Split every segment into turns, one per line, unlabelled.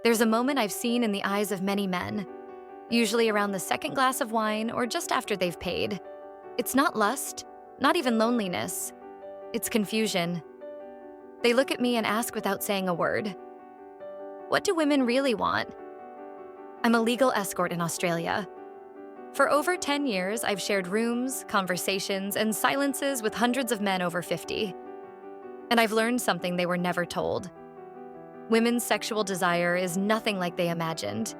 There's a moment I've seen in the eyes of many men, usually around the second glass of wine or just after they've paid. It's not lust, not even loneliness. It's confusion. They look at me and ask without saying a word, "What do women really want?" I'm a legal escort in Australia. For over 10 years, I've shared rooms, conversations, and silences with hundreds of men over 50. And I've learned something they were never told. Women's sexual desire is nothing like they imagined.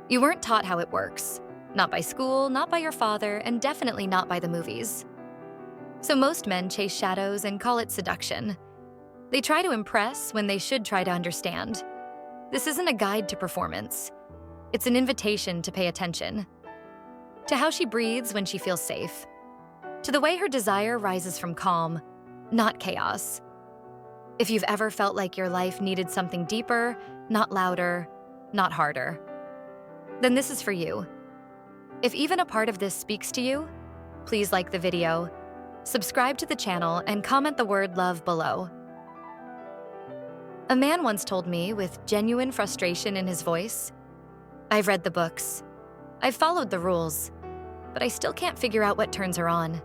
You weren't taught how it works. Not by school, not by your father, and definitely not by the movies. So most men chase shadows and call it seduction. They try to impress when they should try to understand. This isn't a guide to performance. It's an invitation to pay attention. To how she breathes when she feels safe. To the way her desire rises from calm, not chaos. If you've ever felt like your life needed something deeper, not louder, not harder, then this is for you. If even a part of this speaks to you, please like the video, subscribe to the channel, and comment the word love below. A man once told me with genuine frustration in his voice, "I've read the books. I've followed the rules, but I still can't figure out what turns her on."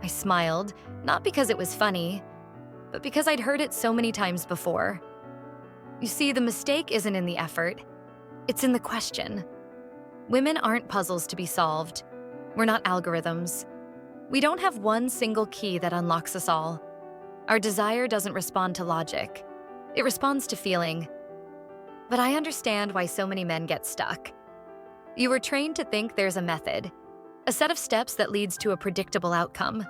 I smiled, not because it was funny, but because I'd heard it so many times before. You see, the mistake isn't in the effort, it's in the question. Women aren't puzzles to be solved. We're not algorithms. We don't have one single key that unlocks us all. Our desire doesn't respond to logic. It responds to feeling. But I understand why so many men get stuck. You were trained to think there's a method, a set of steps that leads to a predictable outcome.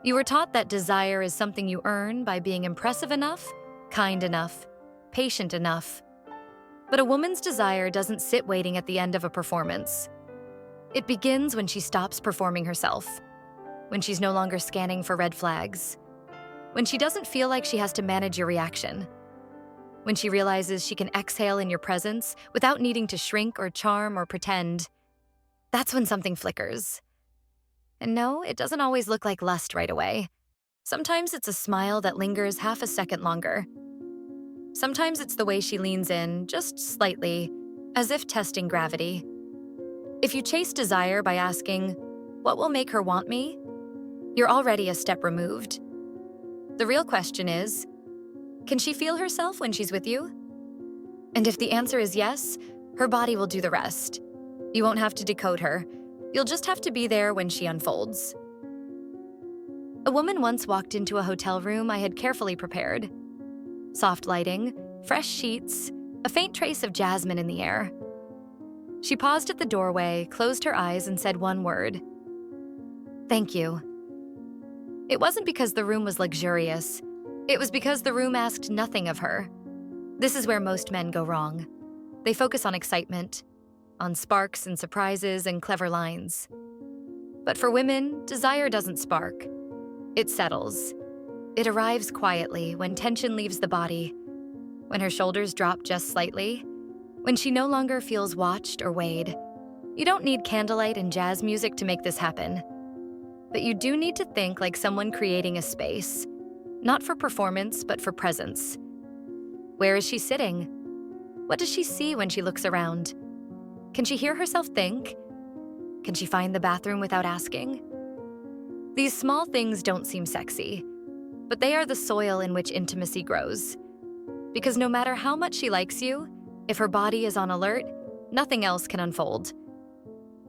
You were taught that desire is something you earn by being impressive enough, kind enough, patient enough. But a woman's desire doesn't sit waiting at the end of a performance. It begins when she stops performing herself, when she's no longer scanning for red flags, when she doesn't feel like she has to manage your reaction, when she realizes she can exhale in your presence without needing to shrink or charm or pretend. That's when something flickers. And no, it doesn't always look like lust right away. Sometimes it's a smile that lingers half a second longer. Sometimes it's the way she leans in, just slightly, as if testing gravity. If you chase desire by asking, "What will make her want me?" you're already a step removed. The real question is, can she feel herself when she's with you? And if the answer is yes, her body will do the rest. You won't have to decode her. You'll just have to be there when she unfolds. A woman once walked into a hotel room I had carefully prepared. Soft lighting, fresh sheets, a faint trace of jasmine in the air. She paused at the doorway, closed her eyes, and said one word: "Thank you." It wasn't because the room was luxurious. It was because the room asked nothing of her. This is where most men go wrong. They focus on excitement, on sparks and surprises and clever lines. But for women, desire doesn't spark. It settles. It arrives quietly when tension leaves the body, when her shoulders drop just slightly, when she no longer feels watched or weighed. You don't need candlelight and jazz music to make this happen. But you do need to think like someone creating a space, not for performance, but for presence. Where is she sitting? What does she see when she looks around? Can she hear herself think? Can she find the bathroom without asking? These small things don't seem sexy, but they are the soil in which intimacy grows. Because no matter how much she likes you, if her body is on alert, nothing else can unfold.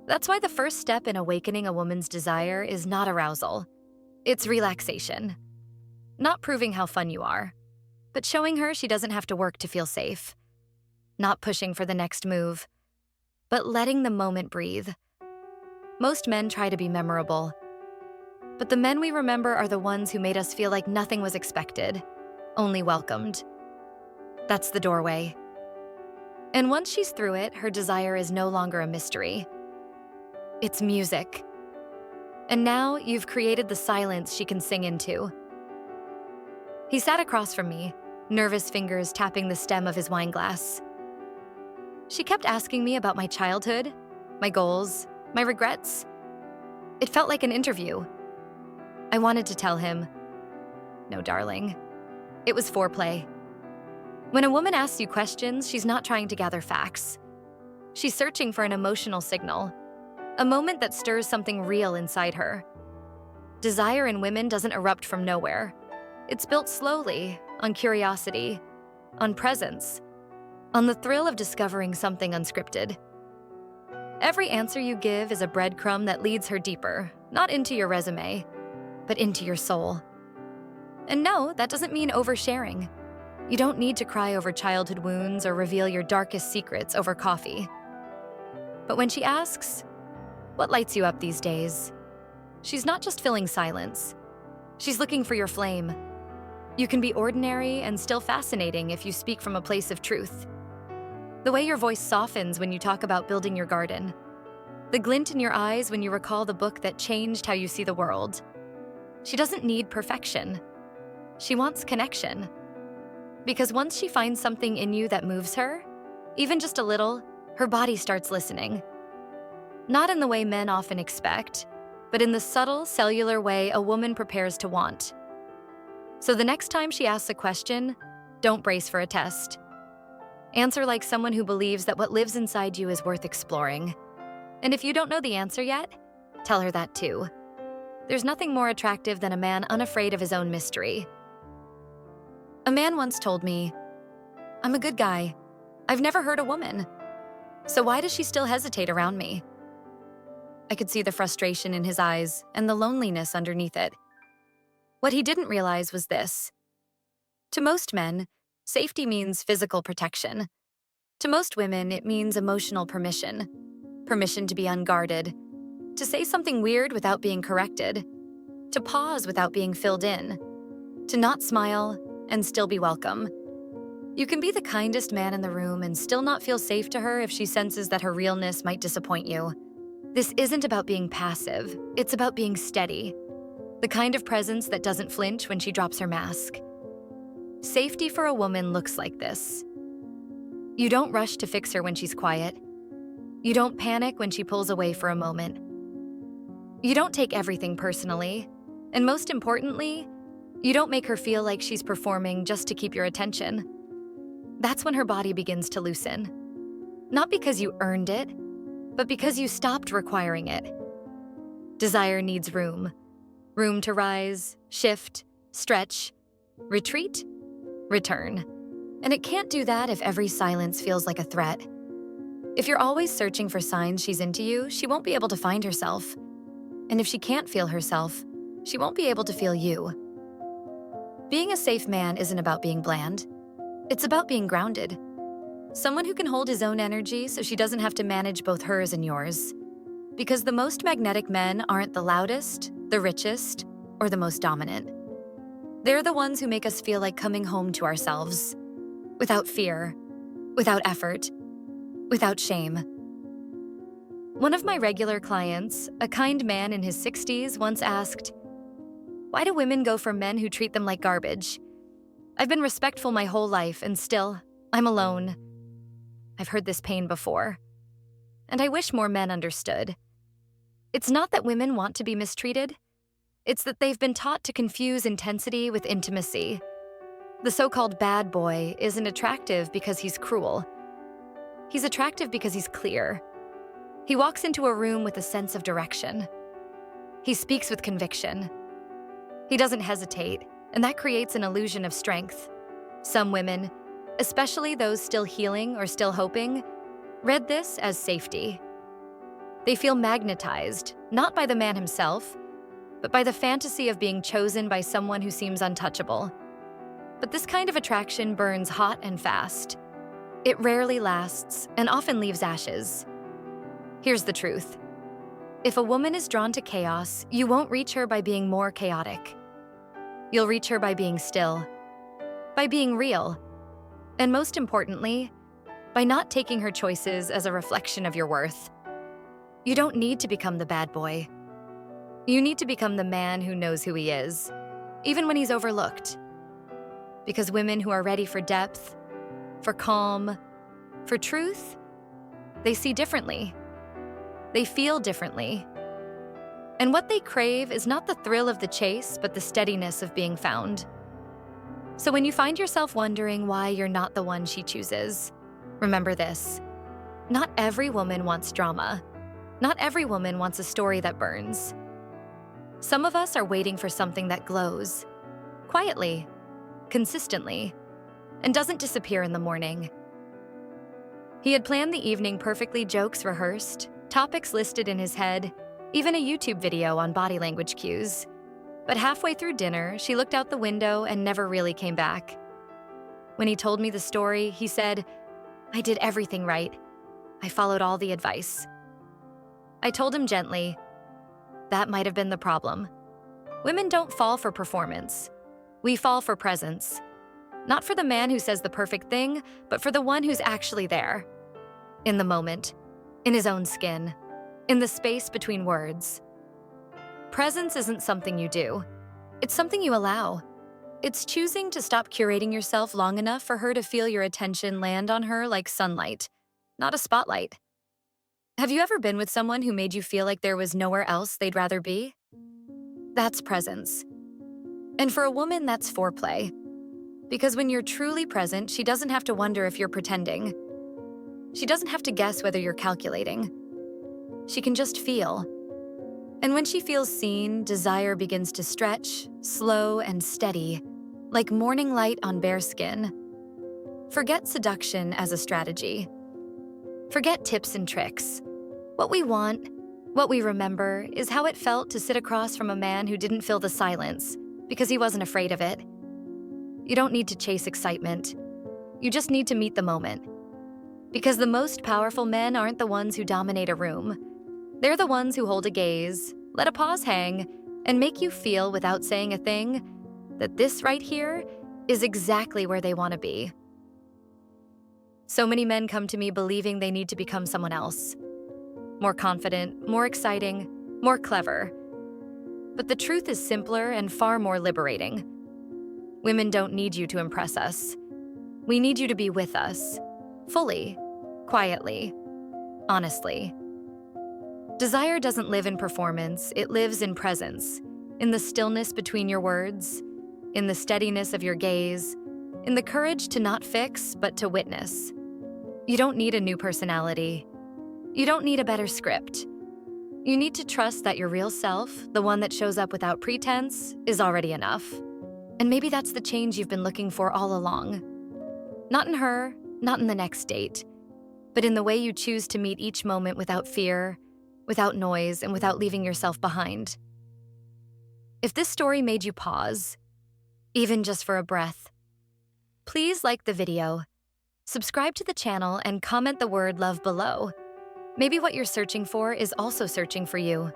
That's why the first step in awakening a woman's desire is not arousal. It's relaxation. Not proving how fun you are, but showing her she doesn't have to work to feel safe. Not pushing for the next move, but letting the moment breathe. Most men try to be memorable, but the men we remember are the ones who made us feel like nothing was expected, only welcomed. That's the doorway. And once she's through it, her desire is no longer a mystery. It's music. And now you've created the silence she can sing into. He sat across from me, nervous fingers tapping the stem of his wine glass. She kept asking me about my childhood, my goals, my regrets. It felt like an interview. I wanted to tell him, "No, darling. It was foreplay." When a woman asks you questions, she's not trying to gather facts. She's searching for an emotional signal, a moment that stirs something real inside her. Desire in women doesn't erupt from nowhere. It's built slowly, on curiosity, on presence, on the thrill of discovering something unscripted. Every answer you give is a breadcrumb that leads her deeper, not into your resume, but into your soul. And no, that doesn't mean oversharing. You don't need to cry over childhood wounds or reveal your darkest secrets over coffee. But when she asks, "What lights you up these days?" she's not just filling silence. She's looking for your flame. You can be ordinary and still fascinating if you speak from a place of truth. The way your voice softens when you talk about building your garden. The glint in your eyes when you recall the book that changed how you see the world. She doesn't need perfection. She wants connection. Because once she finds something in you that moves her, even just a little, her body starts listening. Not in the way men often expect, but in the subtle, cellular way a woman prepares to want. So the next time she asks a question, don't brace for a test. Answer like someone who believes that what lives inside you is worth exploring. And if you don't know the answer yet, tell her that too. There's nothing more attractive than a man unafraid of his own mystery. A man once told me, "I'm a good guy. I've never hurt a woman. So why does she still hesitate around me?" I could see the frustration in his eyes and the loneliness underneath it. What he didn't realize was this. To most men, safety means physical protection. To most women, it means emotional permission. Permission to be unguarded, to say something weird without being corrected, to pause without being filled in, to not smile and still be welcome. You can be the kindest man in the room and still not feel safe to her if she senses that her realness might disappoint you. This isn't about being passive, it's about being steady. The kind of presence that doesn't flinch when she drops her mask. Safety for a woman looks like this. You don't rush to fix her when she's quiet. You don't panic when she pulls away for a moment. You don't take everything personally. And most importantly, you don't make her feel like she's performing just to keep your attention. That's when her body begins to loosen. Not because you earned it, but because you stopped requiring it. Desire needs room. Room to rise, shift, stretch, retreat, return. And it can't do that if every silence feels like a threat. If you're always searching for signs she's into you, she won't be able to find herself. And if she can't feel herself, she won't be able to feel you. Being a safe man isn't about being bland. It's about being grounded. Someone who can hold his own energy so she doesn't have to manage both hers and yours. Because the most magnetic men aren't the loudest, the richest, or the most dominant. They're the ones who make us feel like coming home to ourselves. Without fear, without effort, without shame. One of my regular clients, a kind man in his 60s, once asked, "Why do women go for men who treat them like garbage? I've been respectful my whole life, and still, I'm alone." I've heard this pain before. And I wish more men understood. It's not that women want to be mistreated. It's that they've been taught to confuse intensity with intimacy. The so-called bad boy isn't attractive because he's cruel. He's attractive because he's clear. He walks into a room with a sense of direction. He speaks with conviction. He doesn't hesitate, and that creates an illusion of strength. Some women, especially those still healing or still hoping, read this as safety. They feel magnetized, not by the man himself, but by the fantasy of being chosen by someone who seems untouchable. But this kind of attraction burns hot and fast. It rarely lasts and often leaves ashes. Here's the truth. If a woman is drawn to chaos, you won't reach her by being more chaotic. You'll reach her by being still, by being real, and most importantly, by not taking her choices as a reflection of your worth. You don't need to become the bad boy. You need to become the man who knows who he is, even when he's overlooked. Because women who are ready for depth, for calm, for truth, they see differently. They feel differently. And what they crave is not the thrill of the chase, but the steadiness of being found. So when you find yourself wondering why you're not the one she chooses, remember this. Not every woman wants drama. Not every woman wants a story that burns. Some of us are waiting for something that glows, quietly, consistently, and doesn't disappear in the morning. He had planned the evening perfectly, jokes rehearsed, topics listed in his head, even a YouTube video on body language cues. But halfway through dinner, she looked out the window and never really came back. When he told me the story, he said, "I did everything right. I followed all the advice." I told him gently, that might have been the problem. Women don't fall for performance. We fall for presence. Not for the man who says the perfect thing, but for the one who's actually there. In the moment, in his own skin, in the space between words. Presence isn't something you do. It's something you allow. It's choosing to stop curating yourself long enough for her to feel your attention land on her like sunlight, not a spotlight. Have you ever been with someone who made you feel like there was nowhere else they'd rather be? That's presence. And for a woman, that's foreplay. Because when you're truly present, she doesn't have to wonder if you're pretending. She doesn't have to guess whether you're calculating. She can just feel. And when she feels seen, desire begins to stretch, slow and steady, like morning light on bare skin. Forget seduction as a strategy. Forget tips and tricks. What we want, what we remember, is how it felt to sit across from a man who didn't fill the silence because he wasn't afraid of it. You don't need to chase excitement. You just need to meet the moment. Because the most powerful men aren't the ones who dominate a room. They're the ones who hold a gaze, let a pause hang, and make you feel without saying a thing that this right here is exactly where they want to be. So many men come to me believing they need to become someone else. More confident, more exciting, more clever. But the truth is simpler and far more liberating. Women don't need you to impress us. We need you to be with us, fully, quietly, honestly. Desire doesn't live in performance, it lives in presence, in the stillness between your words, in the steadiness of your gaze, in the courage to not fix, but to witness. You don't need a new personality. You don't need a better script. You need to trust that your real self, the one that shows up without pretense, is already enough. And maybe that's the change you've been looking for all along. Not in her, not in the next date, but in the way you choose to meet each moment without fear, without noise, and without leaving yourself behind. If this story made you pause, even just for a breath, please like the video, subscribe to the channel, and comment the word love below. Maybe what you're searching for is also searching for you.